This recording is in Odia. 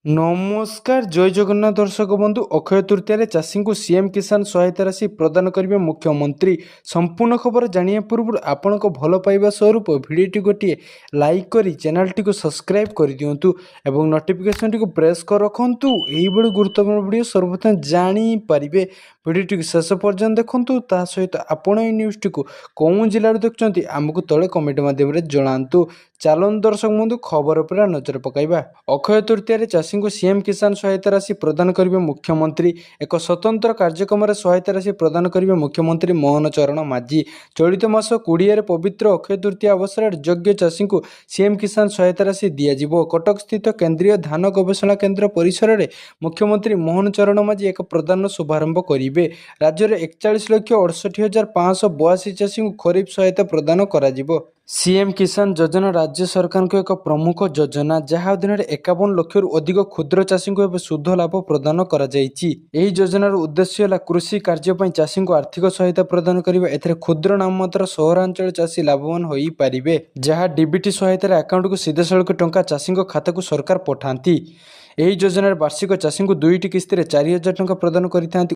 নমস্কার জয় জগন্নাথ দর্শক বন্ধু অক্ষয় তৃতীয়াରେ ଚାଷୀଙ୍କୁ ସିଏମ୍ କିଷାନ ସହାୟତା ରାଶି ପ୍ରଦାନ କରିବେ ମୁଖ୍ୟମନ୍ତ୍ରୀ। ସମ୍ପୂର୍ଣ୍ଣ ଖବର ଜାଣିବା ପୂର୍ବରୁ ଆପଣଙ୍କ ଭଲ ପାଇବା ସ୍ୱରୂପ ଭିଡ଼ିଓଟି ଗୋଟିଏ ଲାଇକ୍ କରି ଚ୍ୟାନେଲଟିକୁ ସବସ୍କ୍ରାଇବ୍ କରିଦିଅନ୍ତୁ ଏବଂ ନୋଟିଫିକେସନଟିକୁ ପ୍ରେସ୍ କରି ରଖନ୍ତୁ। ଏହିଭଳି ଗୁରୁତ୍ୱପୂର୍ଣ୍ଣ ଭିଡ଼ିଓ ସର୍ବପ୍ରଥମେ ଜାଣିପାରିବେ। ଭିଡ଼ିଓଟିକୁ ଶେଷ ପର୍ଯ୍ୟନ୍ତ ଦେଖନ୍ତୁ। ତା ସହିତ ଆପଣ ଏହି ନ୍ୟୁଜ୍ଟିକୁ କେଉଁ ଜିଲ୍ଲାରୁ ଦେଖୁଛନ୍ତି ଆମକୁ ତଳେ କମେଣ୍ଟ ମାଧ୍ୟମରେ ଜଣାନ୍ତୁ। ଚାଲନ୍ତୁ ଦର୍ଶକ ବନ୍ଧୁ ଖବର ଉପରେ ନଜର ପକାଇବା। ଅକ୍ଷୟ ତୃତୀୟାରେ ଚାଷୀଙ୍କୁ ସିଏମ୍ କିଷାନ ସହାୟତା ରାଶି ପ୍ରଦାନ କରିବେ ମୁଖ୍ୟମନ୍ତ୍ରୀ। ଏକ ସ୍ୱତନ୍ତ୍ର କାର୍ଯ୍ୟକ୍ରମରେ ସହାୟତା ରାଶି ପ୍ରଦାନ କରିବେ ମୁଖ୍ୟମନ୍ତ୍ରୀ ମୋହନ ଚରଣ ମାଝୀ। ଚଳିତ ମାସ 20ରେ ପବିତ୍ର ଅକ୍ଷୟ ତୃତୀୟା ଅବସରରେ ଯୋଗ୍ୟ ଚାଷୀଙ୍କୁ ସିଏମ୍ କିଷାନ ସହାୟତା ରାଶି ଦିଆଯିବ। କଟକସ୍ଥିତ କେନ୍ଦ୍ରୀୟ ଧାନ ଗବେଷଣା କେନ୍ଦ୍ର ପରିସରରେ ମୁଖ୍ୟମନ୍ତ୍ରୀ ମୋହନ ଚରଣ ମାଝୀ ଏକ ପ୍ରଦାନର ଶୁଭାରମ୍ଭ କରିବେ। ରାଜ୍ୟରେ 41,68,582 ଚାଷୀଙ୍କୁ ଖରିଫ ସହାୟତା ପ୍ରଦାନ କରାଯିବ। ସିଏମ୍ କିଷାନ ଯୋଜନା ରାଜ୍ୟ ସରକାରଙ୍କ ଏକ ପ୍ରମୁଖ ଯୋଜନା, ଯାହା ଅଧୀନରେ 51 ଲକ୍ଷରୁ ଅଧିକ କ୍ଷୁଦ୍ର ଚାଷୀଙ୍କୁ ଏବେ ସୁଧ ଲାଭ ପ୍ରଦାନ କରାଯାଇଛି। ଏହି ଯୋଜନାର ଉଦ୍ଦେଶ୍ୟ ହେଲା କୃଷି କାର୍ଯ୍ୟ ପାଇଁ ଚାଷୀଙ୍କୁ ଆର୍ଥିକ ସହାୟତା ପ୍ରଦାନ କରିବା। ଏଥିରେ କ୍ଷୁଦ୍ର ନାମମାତ୍ର ସହରାଞ୍ଚଳ ଚାଷୀ ଲାଭବାନ ହୋଇପାରିବେ, ଯାହା ଡିବିଟି ସହାୟତାରେ ଆକାଉଣ୍ଟକୁ ସିଧାସଳଖ ଟଙ୍କା ଚାଷୀଙ୍କ ଖାତାକୁ ସରକାର ପଠାନ୍ତି। ଏହି ଯୋଜନାରେ ବାର୍ଷିକ ଚାଷୀଙ୍କୁ 2ଟି କିସ୍ତିରେ 4,000 ଟଙ୍କା ପ୍ରଦାନ କରିଥାନ୍ତି।